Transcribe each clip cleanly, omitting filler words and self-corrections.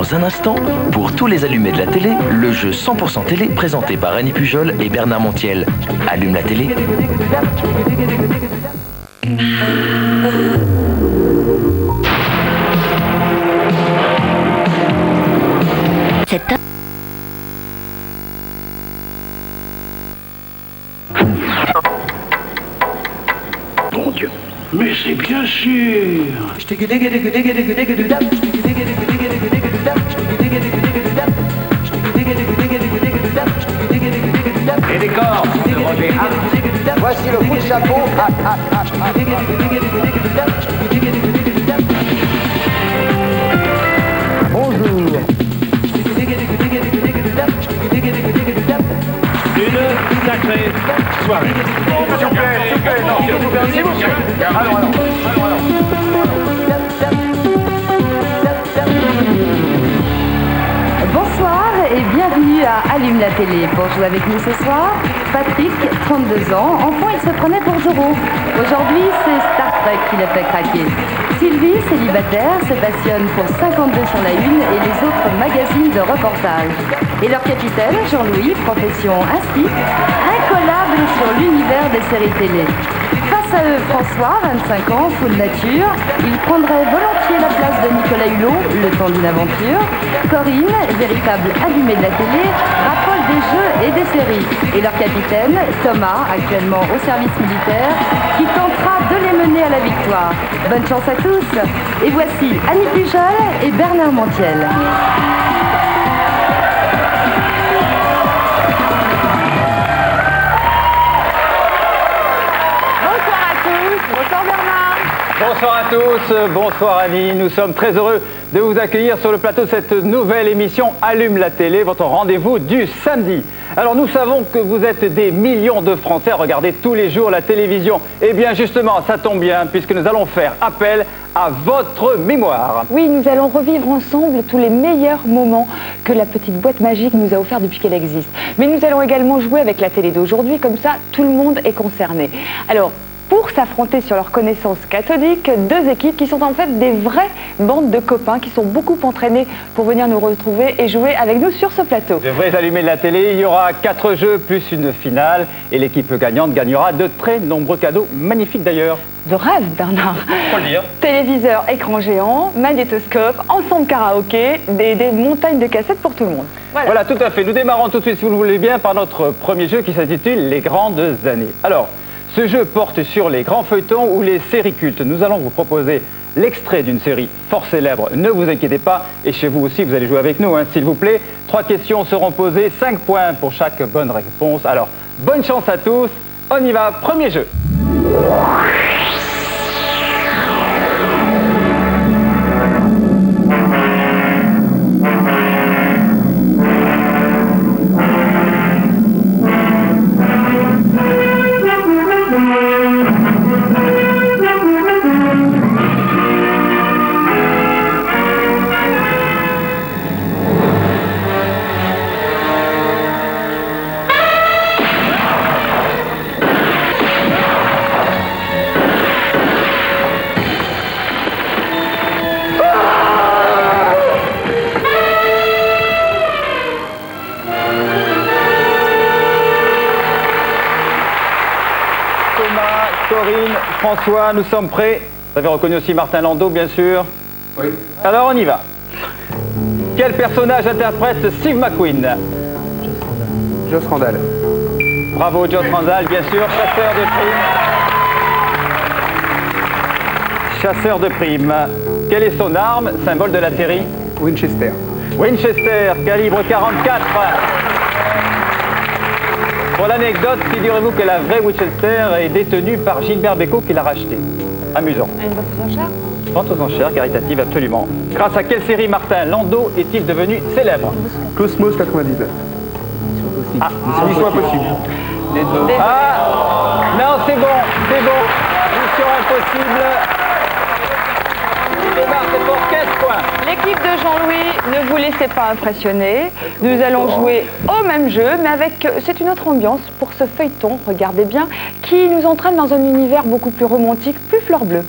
Dans un instant, pour tous les allumés de la télé, le jeu 100% télé présenté par Annie Pujol et Bernard Montiel. Allume la télé. Mon Dieu, mais c'est bien sûr. Et les corps de Roger Hart. Voici le coup de chapeau. Bonjour. Une sacrée soirée. S'il vous plaît, non, s'il vous plaît. Allons. Bonsoir et bienvenue à Allume la télé. Pour jouer avec nous ce soir, Patrick, 32 ans. Enfant, il se prenait pour Zorro. Aujourd'hui, c'est Star Trek qui l'a fait craquer. Sylvie, célibataire, se passionne pour 52 sur la Une et les autres magazines de reportage. Et leur capitaine, Jean-Louis, profession ainsi, incollable sur l'univers des séries télé. Face à eux, François, 25 ans, fou de nature. Il prendrait volontiers la place de Nicolas Hulot, le temps d'une aventure. Corinne, véritable allumée de la télé, raffole des jeux et des séries. Et leur capitaine, Thomas, actuellement au service militaire, qui tentera de les mener à la victoire. Bonne chance à tous. Et voici Annie Pujol et Bernard Montiel. Bonsoir à tous, bonsoir Annie, nous sommes très heureux de vous accueillir sur le plateau de cette nouvelle émission Allume la télé, votre rendez-vous du samedi. Alors nous savons que vous êtes des millions de Français à regarder tous les jours la télévision. Et bien justement, ça tombe bien puisque nous allons faire appel à votre mémoire. Oui, nous allons revivre ensemble tous les meilleurs moments que la petite boîte magique nous a offert depuis qu'elle existe. Mais nous allons également jouer avec la télé d'aujourd'hui, comme ça tout le monde est concerné. Alors, pour s'affronter sur leurs connaissances cathodiques, deux équipes qui sont en fait des vraies bandes de copains qui sont beaucoup entraînés pour venir nous retrouver et jouer avec nous sur ce plateau. De vrais allumés de la télé, il y aura 4 jeux plus une finale et l'équipe gagnante gagnera de très nombreux cadeaux, magnifiques d'ailleurs. De rêve, Bernard. Faut le dire. Téléviseur, écran géant, magnétoscope, ensemble karaoké, des montagnes de cassettes pour tout le monde. Voilà, tout à fait. Nous démarrons tout de suite, si vous le voulez bien, par notre premier jeu qui s'intitule Les Grandes Années. Alors, ce jeu porte sur les grands feuilletons ou les séries cultes. Nous allons vous proposer l'extrait d'une série fort célèbre. Ne vous inquiétez pas, et chez vous aussi, vous allez jouer avec nous, hein, s'il vous plaît. 3 questions seront posées, 5 points pour chaque bonne réponse. Alors, bonne chance à tous, on y va, premier jeu. Corinne, François, nous sommes prêts. Vous avez reconnu aussi Martin Landau, bien sûr. Oui. Alors on y va. Quel personnage interprète Steve McQueen? Joss Randall. Bravo, Joss Randall, bien sûr, chasseur de primes. Chasseur de primes. Quelle est son arme, symbole de la série? Winchester. Winchester, calibre 44. Pour l'anecdote, figurez-vous que la vraie Winchester est détenue par Gilbert Bécaud qui l'a rachetée. Amusant. Une vente aux enchères? Vente aux enchères, caritative, absolument. Grâce à quelle série Martin Landau est-il devenu célèbre? Cosmos 99. Ah, Mission Impossible. Ah, non, c'est bon. Mission Impossible. C'est pour 15 points. L'équipe de Jean-Louis, ne vous laissez pas impressionner. Nous allons jouer au même jeu, mais avec, c'est une autre ambiance pour ce feuilleton, regardez bien, qui nous entraîne dans un univers beaucoup plus romantique, plus fleur bleue.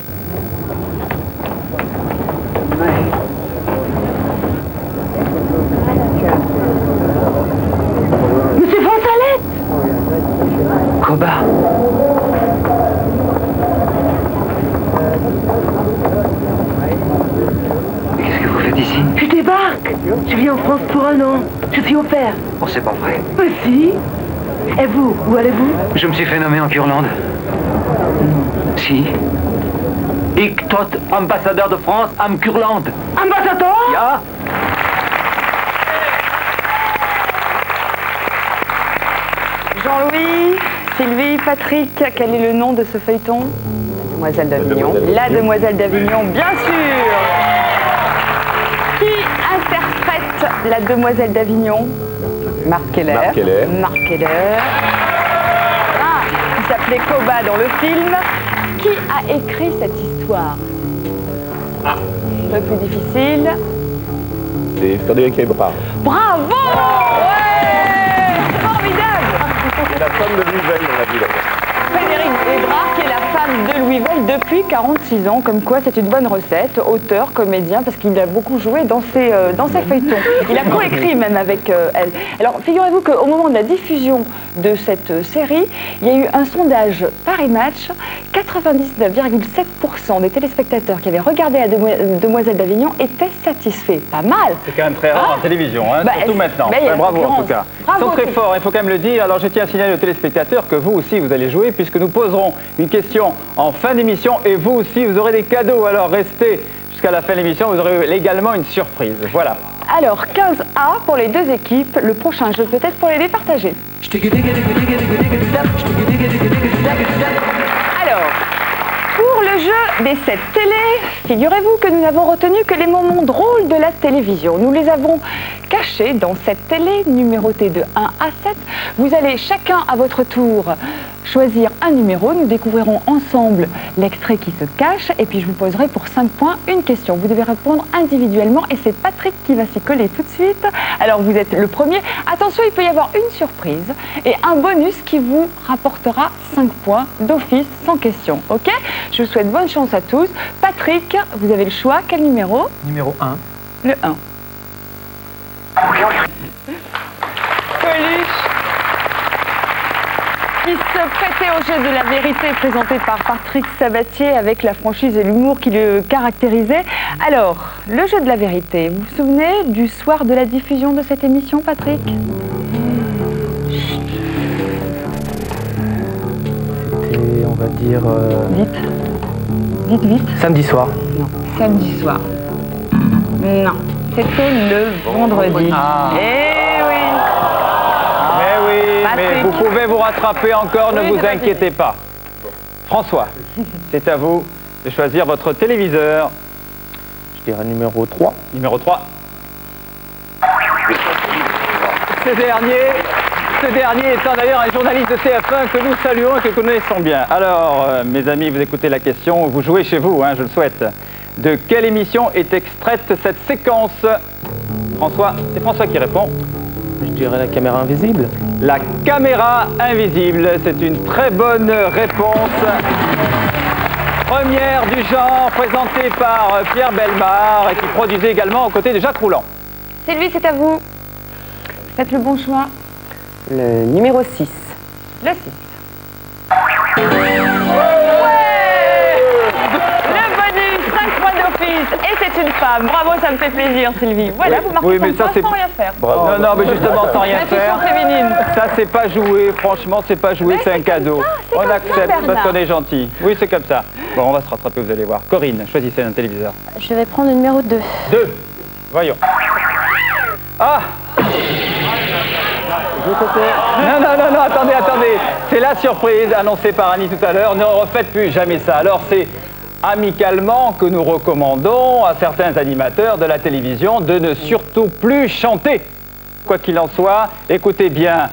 Je suis au père. Oh, c'est pas vrai. Mais si. Et vous, où allez-vous? Je me suis fait nommer en Kurlande. Si. Ik tot ambassadeur de France am Kurlande. Ambassadeur? Ja. Jean-Louis, Sylvie, Patrick, quel est le nom de ce feuilleton? La Demoiselle d'Avignon. La Demoiselle d'Avignon, bien sûr. Qui interprète la Demoiselle d'Avignon? Marc Keller. Marc Keller. Ah, qui s'appelait Koba dans le film. Qui a écrit cette histoire? Un peu plus difficile. C'est Frédéric Hébrard. Bravo! Ouais! Formidable! C'est la femme de Louis Veil, on l'a dit là. Frédéric Hébrard, qui est la femme de Louis Veil depuis 46 ans, comme quoi c'est une bonne recette, auteur, comédien, parce qu'il a beaucoup joué dans ses feuilletons. Il a coécrit même avec elle. Alors figurez-vous qu'au moment de la diffusion de cette série, il y a eu un sondage Paris Match, 99,7% des téléspectateurs qui avaient regardé la Demoiselle d'Avignon étaient satisfaits. Pas mal. C'est quand même très rare en télévision, hein, surtout maintenant. Bravo en tout cas. Ils sont très forts, il faut quand même le dire. Alors je tiens à signaler aux téléspectateurs que vous aussi vous allez jouer, puisque nous poserons une question en fin d'émission et vous aussi vous aurez des cadeaux. Alors restez jusqu'à la fin de l'émission, vous aurez également une surprise. Voilà. Alors 15A pour les deux équipes, le prochain jeu peut-être pour les départager. Alors, pour le jeu des 7 télés, figurez-vous que nous n'avons retenu que les moments drôles de la télévision. Nous les avons cachés dans cette télé numérotée de 1 à 7. Vous allez chacun à votre tour choisir un numéro. Nous découvrirons ensemble l'extrait qui se cache et puis je vous poserai pour 5 points une question. Vous devez répondre individuellement et c'est Patrick qui va s'y coller tout de suite. Alors vous êtes le premier. Attention, il peut y avoir une surprise et un bonus qui vous rapportera 5 points d'office sans question. Ok? Je vous souhaite bonne chance à tous. Patrick, vous avez le choix. Quel numéro? Numéro 1. Le 1. Coluche, qui se prêtait au jeu de la vérité présenté par Patrick Sabatier avec la franchise et l'humour qui le caractérisait. Alors, le jeu de la vérité, vous vous souvenez du soir de la diffusion de cette émission, Patrick? C'était, on va dire... Vite, vite. Samedi soir. Non, samedi soir. Non, c'était le vendredi. Ah. Eh oui. Mais oui, Patrick. mais vous pouvez vous rattraper encore, Oui, ne vous ne inquiétez pas. François, c'est à vous de choisir votre téléviseur. Je dirais numéro 3. Numéro 3. Ce dernier étant d'ailleurs un journaliste de TF1 que nous saluons et que nous connaissons bien. Alors, mes amis, vous écoutez la question, vous jouez chez vous, hein, je le souhaite. De quelle émission est extraite cette séquence? François, c'est François qui répond. Je dirais la caméra invisible. La caméra invisible, c'est une très bonne réponse. Première du genre, présentée par Pierre Bellemare et qui produisait également aux côtés de Jacques Rouland. Sylvie, c'est à vous. Faites le bon choix. Le numéro 6. Le 6. Ouais, le bonus, 5 points d'office. Et c'est une femme. Bravo, ça me fait plaisir, Sylvie. Voilà, vous marquez 5 points sans rien faire. Bravo. Non, non, mais justement, sans rien faire. Féminine. Ça, c'est pas joué. Franchement, c'est pas joué, c'est un cadeau. On accepte parce qu'on est gentil. Oui, c'est comme ça. Bon, on va se rattraper, vous allez voir. Corinne, choisissez un téléviseur. Je vais prendre le numéro 2. 2. Voyons. Ah! Non, attendez. C'est la surprise annoncée par Annie tout à l'heure. Ne refaites plus jamais ça. Alors, c'est amicalement que nous recommandons à certains animateurs de la télévision de ne surtout plus chanter. Quoi qu'il en soit, écoutez bien.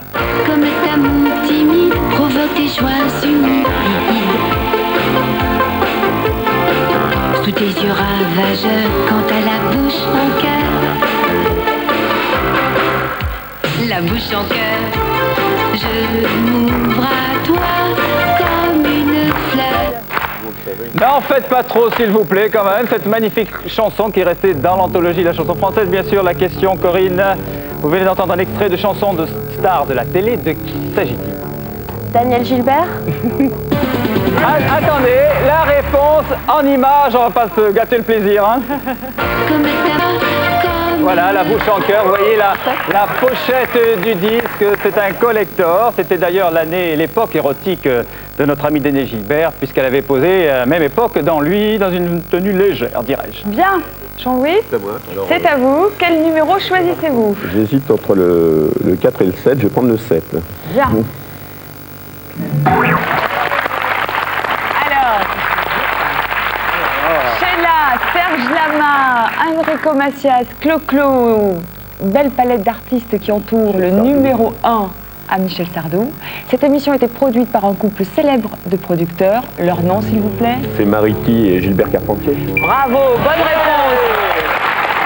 Comme cet amour timide provoque des joies humides. Sous tes yeux ravageurs, quant à la bouche en cœur. La bouche en cœur, je m'ouvre à toi comme une fleur. N'en faites pas trop, s'il vous plaît, quand même. Cette magnifique chanson qui est restée dans l'anthologie de la chanson française, bien sûr. La question, Corinne. Vous venez d'entendre un extrait de chanson de star de la télé. De qui s'agit-il? Daniel Gilbert. Attendez, la réponse en image. On va pas se gâter le plaisir. Hein. Comme Voilà, la bouche en cœur. Vous voyez la pochette du disque, c'est un collector. C'était d'ailleurs l'année et l'époque érotique de notre amie Déné Gilbert, puisqu'elle avait posé à la même époque dans une tenue légère, dirais-je. Bien, Jean-Louis, c'est à vous. Quel numéro choisissez-vous? J'hésite entre le 4 et le 7, je vais prendre le 7. Bien. Alors, Sheila, Serge Lama, Enrico Macias, Clo-Clo, belle palette d'artistes qui entourent le numéro 1 à Michel Sardou. Cette émission a été produite par un couple célèbre de producteurs. Leur nom, s'il vous plaît? C'est Mariti et Gilbert Carpentier. Bravo, bonne réponse.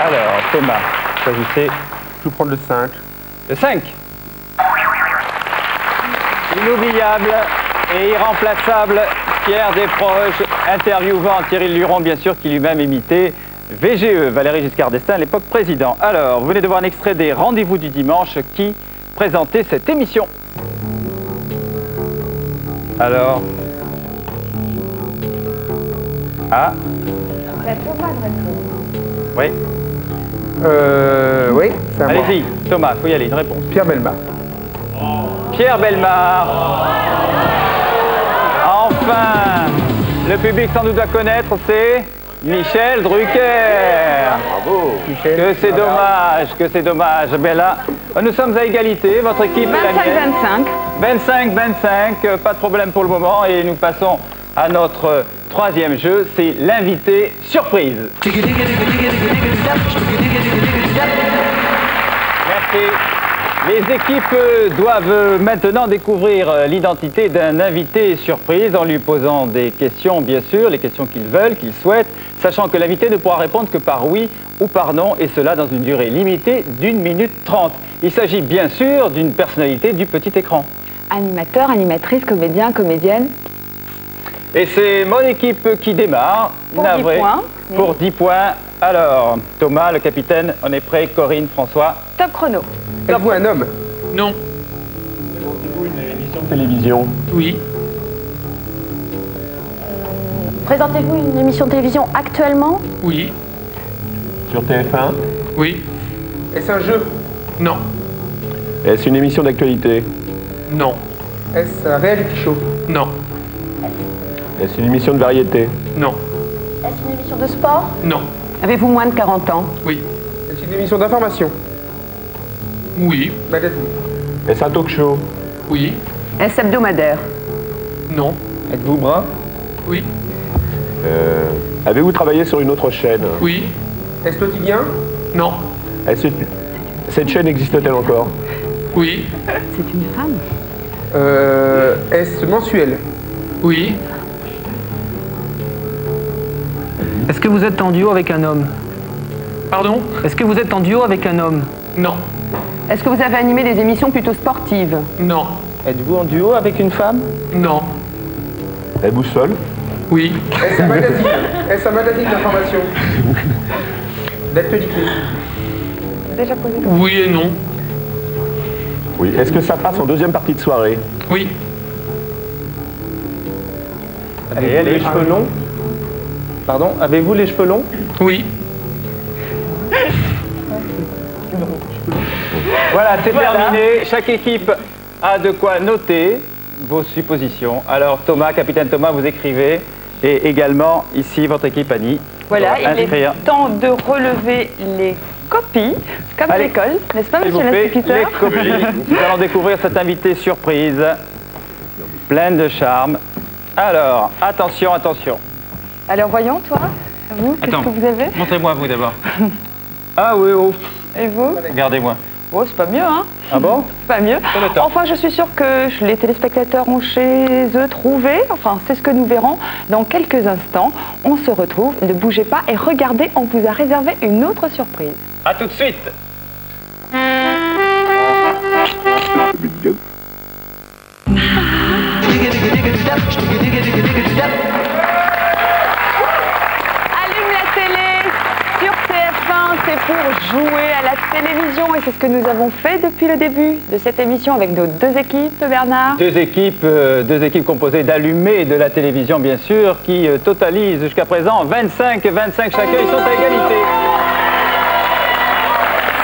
Alors, Thomas, choisissez. Je vais prendre le 5. Le 5. Inoubliable et irremplaçable, Pierre Desproges, interviewant Thierry Luron, bien sûr, qui lui-même imitait VGE, Valéry Giscard d'Estaing, à l'époque président. Alors, vous venez de voir un extrait des Rendez-vous du dimanche qui présentait cette émission. Alors... Ah. C'est Thomas de réponse. Oui. Oui, c'est à moi. Allez-y, Thomas, faut y aller, une réponse. Pierre Bellemare. Pierre Bellemare. Enfin, le public sans doute doit connaître, c'est Michel Drucker. Bravo. Que c'est dommage, que c'est dommage. Mais là, nous sommes à égalité, votre équipe est la mienne. 25-25, pas de problème pour le moment. Et nous passons à notre troisième jeu, c'est l'invité surprise. Merci. Les équipes doivent maintenant découvrir l'identité d'un invité surprise en lui posant des questions, bien sûr, les questions qu'ils veulent, qu'ils souhaitent, sachant que l'invité ne pourra répondre que par oui ou par non, et cela dans une durée limitée d'1 minute 30. Il s'agit bien sûr d'une personnalité du petit écran. Animateur, animatrice, comédien, comédienne. Et c'est mon équipe qui démarre. Pour 10 points. Pour 10 points. Alors, Thomas, le capitaine, on est prêt. Corinne, François. Top chrono. Êtes-vous un homme? Non. Présentez-vous une émission de télévision? Oui. Présentez-vous une émission de télévision actuellement? Oui. Sur TF1? Oui. Est-ce un jeu? Non. Est-ce une émission d'actualité? Non. Est-ce un reality show? Non. Est-ce une émission de variété? Non. Est-ce une émission de sport? Non. Avez-vous moins de 40 ans? Oui. Est-ce une émission d'information? Oui. Magazine? Est-ce un talk show? Oui. Est-ce hebdomadaire? Non. Êtes-vous brun? Oui. Avez-vous travaillé sur une autre chaîne? Oui. Est-ce quotidien? Non. Cette chaîne existe-t-elle encore? Oui. C'est une femme? Est-ce mensuel? Oui. Est-ce que vous êtes en duo avec un homme? Pardon? Est-ce que vous êtes en duo avec un homme? Non. Est-ce que vous avez animé des émissions plutôt sportives? Non. Êtes-vous en duo avec une femme? Non. Êtes-vous seul? Oui. Est-ce un magazine? Est-ce un magazine d'information? D'actualité? Déjà posé. Oui et non. Oui. Est-ce que ça passe en deuxième partie de soirée? Oui. Avez-vous les cheveux longs? Pardon? Avez-vous les cheveux longs? Oui. Voilà, c'est terminé. Chaque équipe a de quoi noter vos suppositions. Alors Thomas, capitaine Thomas, vous écrivez. Et également, ici, votre équipe Annie. Voilà, il inscrire. est temps de relever les copies, comme à l'école, n'est-ce pas, S'il vous monsieur plaît, l'instituteur? les copies. Nous allons découvrir cet invité surprise, pleine de charme. Alors, attention, attention. Alors voyons, toi, vous, qu'est-ce Attends. que vous avez? Montrez-moi vous d'abord. Ah oui, oh. Et vous? Regardez-moi. Oh, c'est pas mieux, hein? Ah bon? C'est pas mieux. Enfin, je suis sûre que les téléspectateurs ont chez eux trouvé. Enfin, c'est ce que nous verrons dans quelques instants. On se retrouve, ne bougez pas et regardez, on vous a réservé une autre surprise. À tout de suite. Allume la télé sur TF1, c'est pour jouer à la télévision et c'est ce que nous avons fait depuis le début de cette émission avec nos deux équipes, Bernard. Deux équipes composées d'allumés de la télévision, bien sûr, qui totalisent jusqu'à présent 25 chacun. Ils sont à égalité.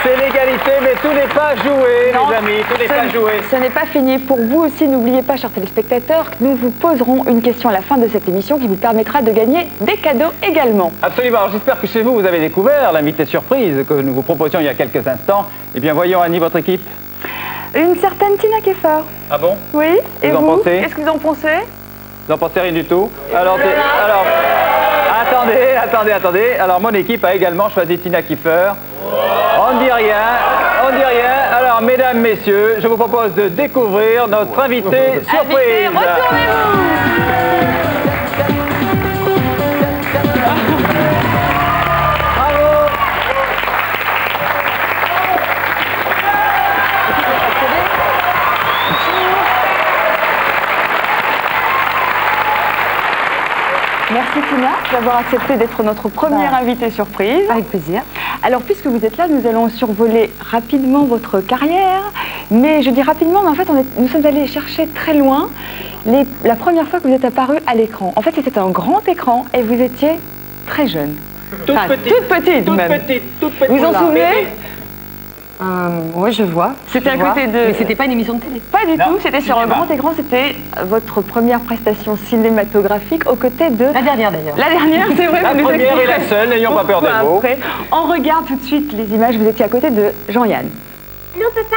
C'est l'égalité, mais tout n'est pas joué, les amis, tout n'est pas joué. Ce n'est pas fini. Pour vous aussi, n'oubliez pas, chers téléspectateurs, que nous vous poserons une question à la fin de cette émission qui vous permettra de gagner des cadeaux également. Absolument. Alors, j'espère que chez vous, vous avez découvert l'invité surprise que nous vous proposions il y a quelques instants. Eh bien, voyons, Annie, votre équipe. Une certaine Tina Keffer. Ah bon? Oui. Et Vous en vous, pensez? qu'est-ce que vous en pensez? Vous n'en pensez rien du tout? Alors, attendez. Alors, mon équipe a également choisi Tina Keffer. On ne dit rien. Alors, mesdames, messieurs, je vous propose de découvrir notre invité surprise. Retournez-vous. Merci Tina d'avoir accepté d'être notre première invitée surprise. Avec plaisir. Alors puisque vous êtes là, nous allons survoler rapidement votre carrière. Mais je dis rapidement, mais en fait nous sommes allés chercher très loin la première fois que vous êtes apparue à l'écran. En fait c'était un grand écran et vous étiez très jeune. Toute petite. Vous vous en souvenez? Oui, je vois. C'était à côté de... Mais c'était pas une émission de télé. Pas du tout, c'était sur un grand écran, c'était votre première prestation cinématographique aux côtés de... La dernière d'ailleurs. La dernière, c'est vrai. La première et la seule, n'ayons pas peur des mots. Après, on regarde tout de suite les images, vous étiez à côté de Jean-Yann. Allô, papa?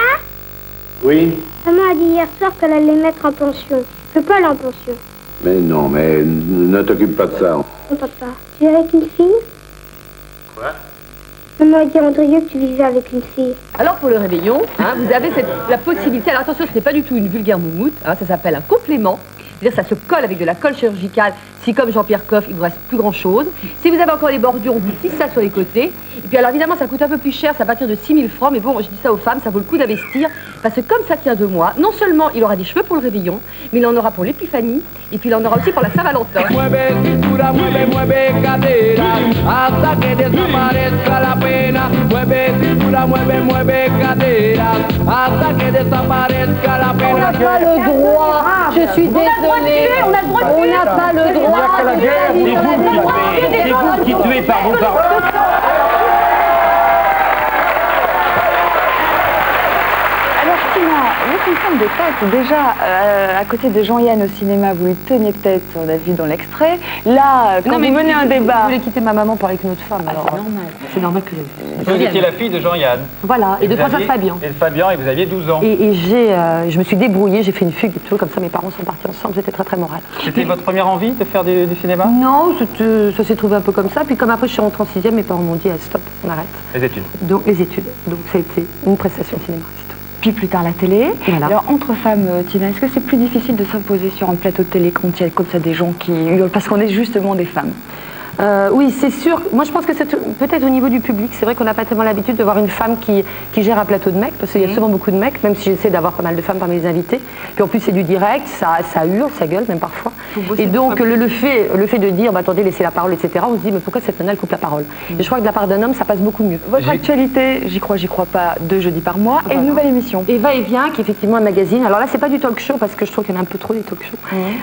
Oui. Maman a dit hier soir qu'elle allait mettre en pension. Je peux pas aller en pension. Mais non, mais ne t'occupe pas de ça. Non, papa. Tu es avec une fille? Quoi? Maman a dit à Andrieux que tu vivais avec une fille. Alors pour le réveillon, vous avez la possibilité, alors attention, ce n'est pas du tout une vulgaire moumoute, ça s'appelle un complément, c'est-à-dire ça se colle avec de la colle chirurgicale, si comme Jean-Pierre Coff, il ne vous reste plus grand-chose. Si vous avez encore des bordures, on vous tisse ça sur les côtés. Et puis alors évidemment, ça coûte un peu plus cher, c'est à partir de 6 000 francs, mais bon, je dis ça aux femmes, ça vaut le coup d'investir, parce que comme ça tient de moi, non seulement il aura des cheveux pour le réveillon, mais il en aura pour l'épiphanie, et puis il en aura aussi pour la Saint-Valentin. On n'a pas le droit, je suis désolée, on n'a pas le droit. C'est vous qui tuez par vos parents. Alors Tina, vous êtes une femme de tête. Déjà, à côté de Jean-Yann au cinéma, vous lui tenez tête, on a vu dans l'extrait. Là, quand vous menez un débat... Vous voulez quitter ma maman pour avec une autre femme, alors c'est normal. C'est normal que... Vous étiez la fille de Jean-Yann. Voilà, et de François Fabian. Et de Fabian, et vous aviez 12 ans. Et je me suis débrouillée, j'ai fait une fugue et tout, comme ça mes parents sont partis ensemble, j'étais très très morale. C'était votre première envie de faire du cinéma? Non, ça s'est trouvé un peu comme ça, puis comme après je suis rentrée en 6e, mes parents m'ont dit stop, on arrête. Les études. Donc les études, donc ça a été une prestation cinéma, c'est tout. Puis plus tard la télé. Voilà. Alors entre femmes, Tina, est-ce que c'est plus difficile de s'imposer sur un plateau de télé quand il y a comme ça des gens qui hurlent parce qu'on est justement des femmes? Oui, c'est sûr. Moi, je pense que c'est peut-être au niveau du public. C'est vrai qu'on n'a pas tellement l'habitude de voir une femme qui gère un plateau de mecs, parce qu'il y a souvent beaucoup de mecs, même si j'essaie d'avoir pas mal de femmes parmi les invités. Puis en plus, c'est du direct, ça hurle, ça gueule, même parfois. Et donc, le fait de dire, attendez, laissez la parole, etc., on se dit, mais pourquoi cette nana, elle coupe la parole? Et je crois que de la part d'un homme, ça passe beaucoup mieux. Votre actualité, j'y crois pas, 2 jeudis par mois, et une nouvelle émission. Et Va-et-Vient, qui est effectivement un magazine. Alors là, c'est pas du talk show, parce que je trouve qu'il y en a un peu trop des talk shows.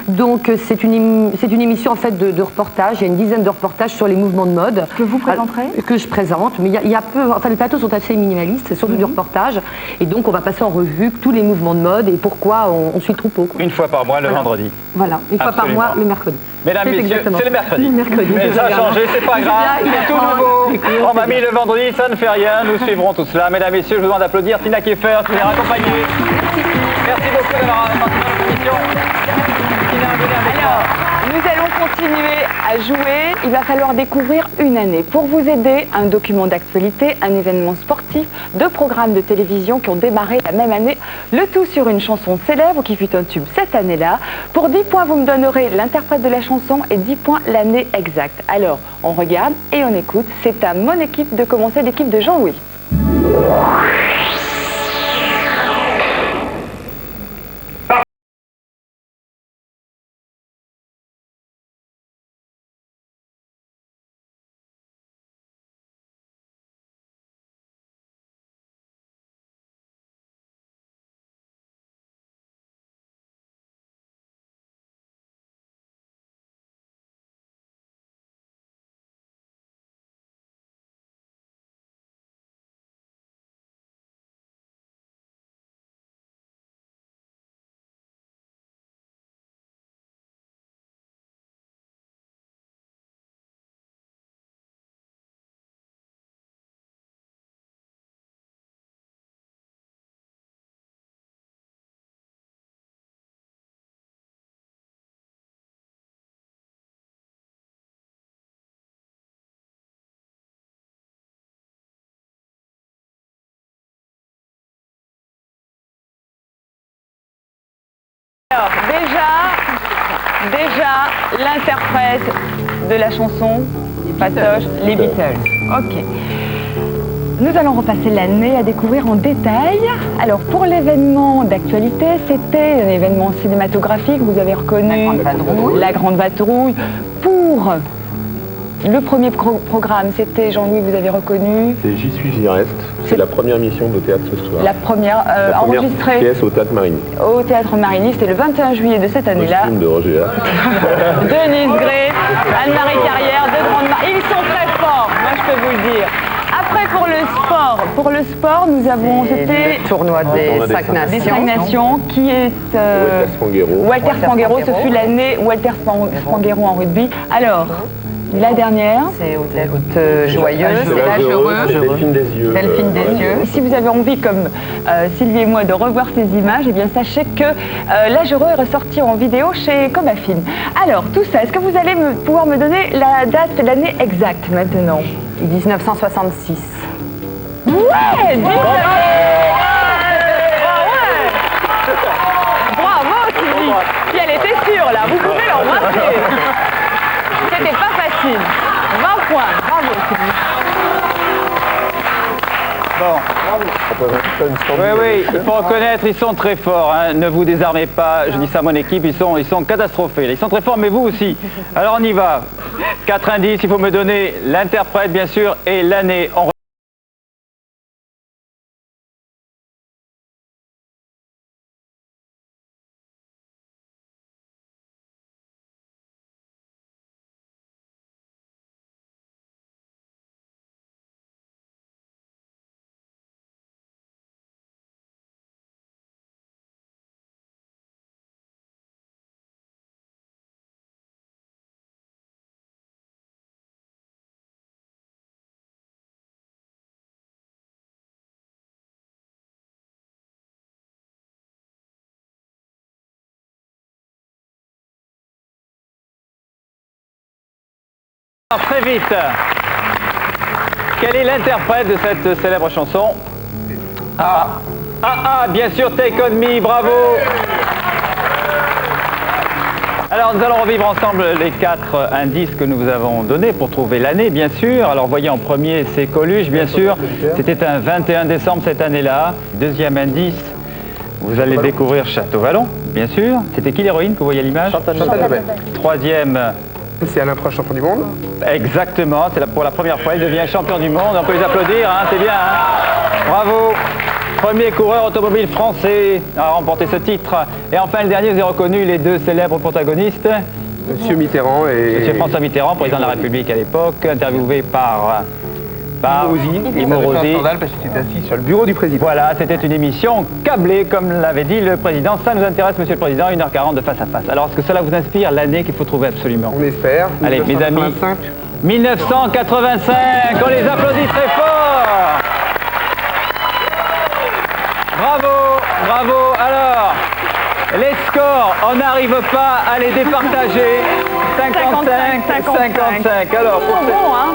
Donc, c'est une émission, en fait, de reportages. Il y a une dizaine de reportages sur les mouvements de mode. Que vous présenterez? Que je présente, mais il y a peu, enfin les plateaux sont assez minimalistes, c'est surtout du reportage, et donc on va passer en revue tous les mouvements de mode et pourquoi on suit le troupeau. Une fois par mois, le vendredi. Voilà, une fois par mois, le mercredi. Mesdames, messieurs, c'est le mercredi. mercredi. Mais ça a changé, c'est pas grave, c'est tout nouveau. On m'a mis le vendredi, ça ne fait rien, nous suivrons tout cela. Mesdames, messieurs, je vous demande d'applaudir Tina Keffer qui nous a accompagnés. Merci beaucoup d'avoir participé à notre émission. Tina, venez avec moi. Nous allons continuer à jouer. Il va falloir découvrir une année. Pour vous aider, un document d'actualité, un événement sportif, 2 programmes de télévision qui ont démarré la même année. Le tout sur une chanson célèbre qui fut un tube cette année-là. Pour 10 points, vous me donnerez l'interprète de la chanson et 10 points l'année exacte. Alors, on regarde et on écoute. C'est à mon équipe de commencer, l'équipe de Jean-Louis. déjà l'interprète de la chanson Patoche, les Beatles. Ok. Nous allons repasser l'année à découvrir en détail. Alors, pour l'événement d'actualité, c'était un événement cinématographique. Vous avez reconnu La Grande Vadrouille. Pour le premier programme, c'était, Jean-Louis, vous avez reconnu? C'est J'y suis, j'y reste. C'est la première émission de théâtre ce soir. La première enregistrée pièce au Théâtre Marigny. Au Théâtre Marigny, c'était le 21 juillet de cette année-là. Costume de Roger Hart. Denise Gray, Anne-Marie Carrière, deux grandes marques. Ils sont très forts, moi je peux vous le dire. Après, pour le sport, nous avons, c'était le tournoi des 5 nations, qui est Walter Spanghero. Ce fut l'année Walter Spanghero en rugby. Alors, la dernière, c'est Haute Joyeuse, c'est l'âge heureux, Delphine des yeux. Delphine des yeux. Si vous avez envie, comme Sylvie et moi, de revoir ces images, eh bien sachez que l'âge heureux est ressorti en vidéo chez Comafilm. Alors, tout ça, est-ce que vous allez pouvoir me donner la date, l'année exacte maintenant? 1966. Ouais, bravo Sylvie. Puis elle était sûre là, vous pouvez l'embrasser. C'était pas facile. 20 points, bravo Sylvie. Bon. Oui, il faut reconnaître, ils sont très forts. Hein. Ne vous désarmez pas, je dis ça à mon équipe, ils sont catastrophés. Ils sont très forts, mais vous aussi. Alors on y va. 4 indices, il faut me donner l'interprète, bien sûr, et l'année. Très vite. Quel est l'interprète de cette célèbre chanson? Bien sûr, Take On Me, bravo. Alors, nous allons revivre ensemble les 4 indices que nous vous avons donnés pour trouver l'année, bien sûr. Alors, voyez, en premier, c'est Coluche, bien sûr. C'était un 21 décembre cette année-là. Deuxième indice, vous allez découvrir Château Vallon, bien sûr. C'était qui l'héroïne que vous voyez à l'image? Chantal Gobain. Troisième... C'est Alain Prost, champion du monde. Exactement, c'est pour la première fois, il devient champion du monde. On peut les applaudir, hein, c'est bien. Hein. Bravo. Premier coureur automobile français à remporter ce titre. Et enfin, le dernier, vous avez reconnu les 2 célèbres protagonistes. Monsieur Mitterrand et... Monsieur François Mitterrand, président de la République à l'époque, interviewé par Imo Rossi. Parce qu'il était assis sur le bureau du président. Voilà, c'était une émission câblée, comme l'avait dit le président. Ça nous intéresse, monsieur le président, 1h40 de face à face. Alors, est-ce que cela vous inspire l'année qu'il faut trouver absolument? On espère. Allez, mes amis. 1985, on les applaudit très fort. Bravo, bravo. Alors, les scores, on n'arrive pas à les départager. 55. Alors,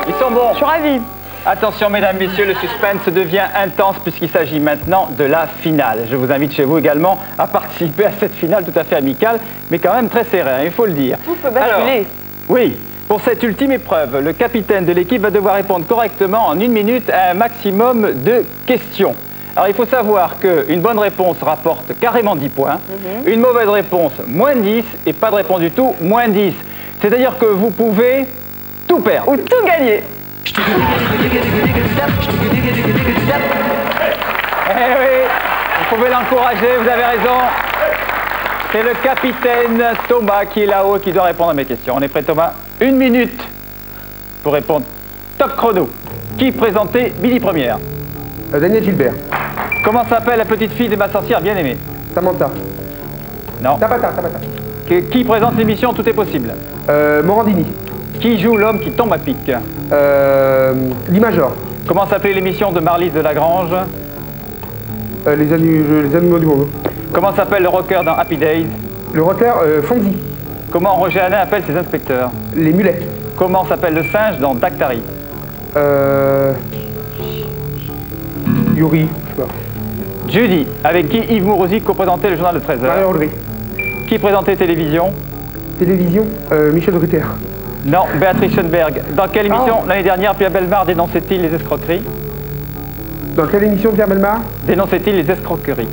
Ils sont bons. Je suis ravie. Attention, mesdames, messieurs, le suspense devient intense puisqu'il s'agit maintenant de la finale. Je vous invite chez vous également à participer à cette finale tout à fait amicale, mais quand même très serrée, il faut le dire. Tout peut basculer. Oui, pour cette ultime épreuve, le capitaine de l'équipe va devoir répondre correctement en 1 minute à un maximum de questions. Alors, il faut savoir qu'une bonne réponse rapporte carrément 10 points, une mauvaise réponse, moins 10, et pas de réponse du tout, moins 10. C'est-à-dire que vous pouvez tout perdre. Ou tout gagner. Eh oui, vous pouvez l'encourager, vous avez raison. C'est le capitaine Thomas qui est là-haut et qui doit répondre à mes questions. On est prêt, Thomas? 1 minute pour répondre. Top chrono. Qui présentait Midi Première? Daniel Gilbert. Comment s'appelle la petite fille de ma sorcière bien aimée? Samantha. Non. Tabata. Qui présente l'émission Tout est possible? Morandini. Qui joue l'homme qui tombe à pic? L'Imagor. Comment s'appelait l'émission de Marlise de Lagrange? Les animaux du monde. Comment s'appelle le rocker dans Happy Days? Le rocker Fonzie. Comment Roger Hanin appelle ses inspecteurs? Les mulets. Comment s'appelle le singe dans Dactari? Yuri, je sais pas. Judy, avec qui Yves Mourouzi co-présentait le journal de 13h. Marie-Audrey. Qui présentait télévision? Télévision, Michel Drucker. Non, Béatrice Schoenberg. Dans quelle émission l'année dernière Pierre Bellemare dénonçait-il les escroqueries? Dans quelle émission Pierre Bellemare Dénonçait-il les escroqueries?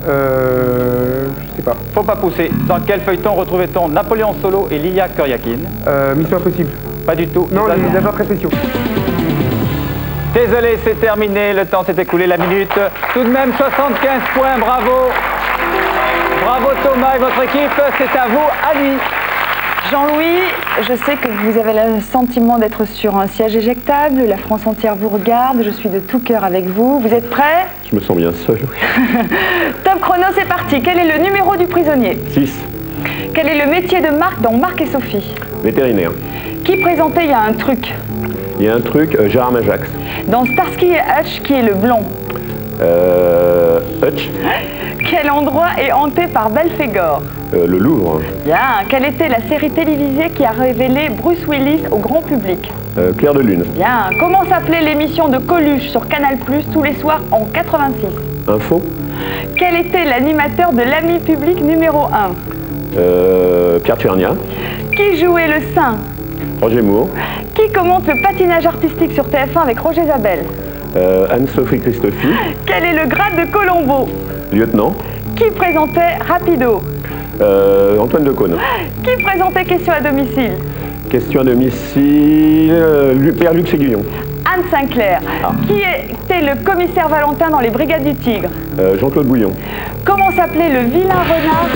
Je sais pas. Faut pas pousser. Dans quel feuilleton retrouvait-on Napoléon Solo et Lilia Kuryakin? Mission Impossible. Pas du tout. Non, les agents très spéciaux. Désolé, c'est terminé, le temps s'est écoulé, la minute. Tout de même 75 points, bravo. Bravo Thomas et votre équipe, c'est à vous, Annie. Jean-Louis, je sais que vous avez le sentiment d'être sur un siège éjectable, la France entière vous regarde, je suis de tout cœur avec vous. Vous êtes prêts? Je me sens bien seul, oui. Top chrono, c'est parti. Quel est le numéro du prisonnier? 6. Quel est le métier de Marc dans Marc et Sophie? Vétérinaire. Qui présentait Il y a un truc? Il y a un truc, Gérard Majax. Dans Starsky et Hutch, qui est le blond? Hutch. Quel endroit est hanté par Belphégor? Le Louvre. Bien. Quelle était la série télévisée qui a révélé Bruce Willis au grand public? Clair de Lune. Bien. Comment s'appelait l'émission de Coluche sur Canal+ tous les soirs en 86? Info. Quel était l'animateur de l'ami public numéro 1? Pierre Tchernia. Qui jouait le saint? Roger Moore. Qui commente le patinage artistique sur TF1 avec Roger Zabel? Anne-Sophie Christophe. Quel est le grade de Colombo? Lieutenant. Qui présentait Rapido? Antoine Decaune. Qui présentait Question à domicile? Question à domicile, Père Luc Séguillon. Anne Sinclair. Qui était le commissaire Valentin dans les Brigades du Tigre? Jean-Claude Bouillon. Comment s'appelait le vilain renard?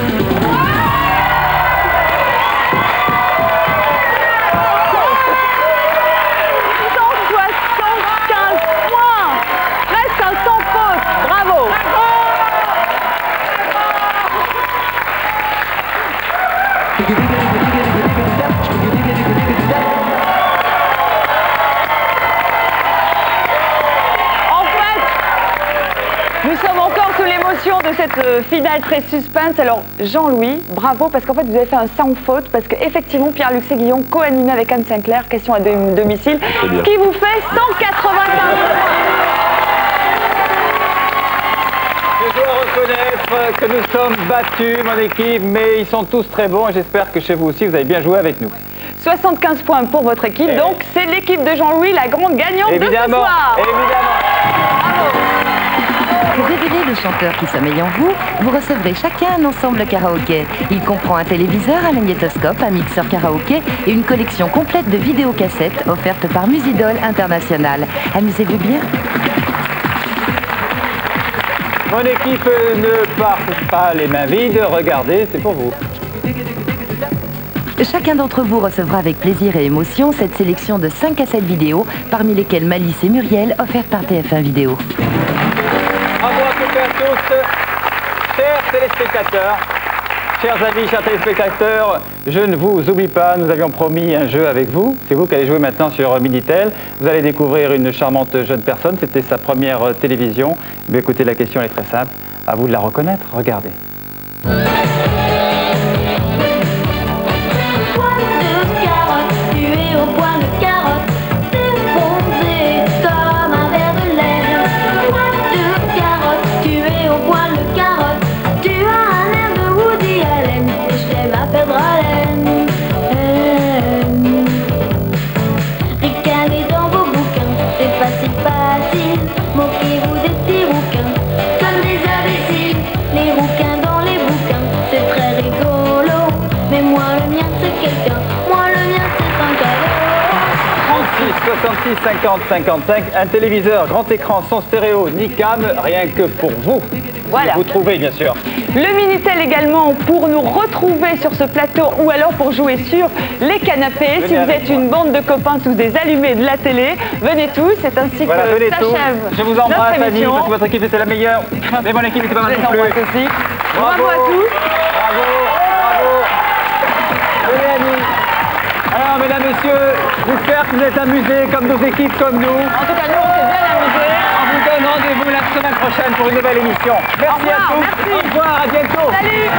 Nous sommes encore sous l'émotion de cette finale très suspense. Alors Jean-Louis, bravo, parce qu'en fait vous avez fait un sans faute, parce qu'effectivement Pierre-Luc Séguillon co-animé avec Anne Sinclair, Question à domicile, ce qui vous fait 185 Je dois reconnaître que nous sommes battus, mon équipe, mais ils sont tous très bons et j'espère que chez vous aussi vous avez bien joué avec nous. 75 points pour votre équipe, donc c'est l'équipe de Jean-Louis, la grande gagnante de ce soir. Pour révéler le chanteur qui sommeille en vous, vous recevrez chacun un ensemble karaoké. Il comprend un téléviseur, un magnétoscope, un mixeur karaoké et une collection complète de vidéocassettes offertes par Musidol International. Amusez-vous bien. Mon équipe ne part pas les mains vides, regardez, c'est pour vous. Chacun d'entre vous recevra avec plaisir et émotion cette sélection de 5 cassettes vidéo, parmi lesquelles Malice et Muriel, offertes par TF1 Vidéo. Bravo à toutes et à tous, chers téléspectateurs, chers amis, chers téléspectateurs, je ne vous oublie pas, nous avions promis un jeu avec vous. C'est vous qui allez jouer maintenant sur Minitel. Vous allez découvrir une charmante jeune personne, c'était sa première télévision. Mais écoutez, la question est très simple, à vous de la reconnaître, regardez. Moquez-vous des petits rouquins, comme des imbéciles. Les rouquins dans les bouquins, c'est très rigolo. Mais moi le mien c'est quelqu'un, moi le mien c'est un cadeau. 36, 66, 50, 55, un téléviseur, grand écran, son stéréo, ni cam, rien que pour vous. Voilà. Vous trouvez bien sûr. Le Minitel également pour nous retrouver sur ce plateau ou alors pour jouer sur les canapés. Si vous êtes une bande de copains sous des allumés de la télé, venez tous, c'est ainsi Voilà, que venez s'achève tous. Je vous embrasse, notre Annie, émission. parce que votre équipe était la meilleure. Mais mon équipe était pas mal Je les non plus. embrasse aussi. Bravo. Bravo à tous. Bravo, bravo. Venez, Annie. Alors, mesdames, messieurs, j'espère que vous êtes amusés comme nos équipes, comme nous. En tout cas, nous, on s'est bien amusés. On vous donne rendez-vous la semaine prochaine pour une nouvelle émission. Merci à tous. Merci. Au revoir, à bientôt. Salut.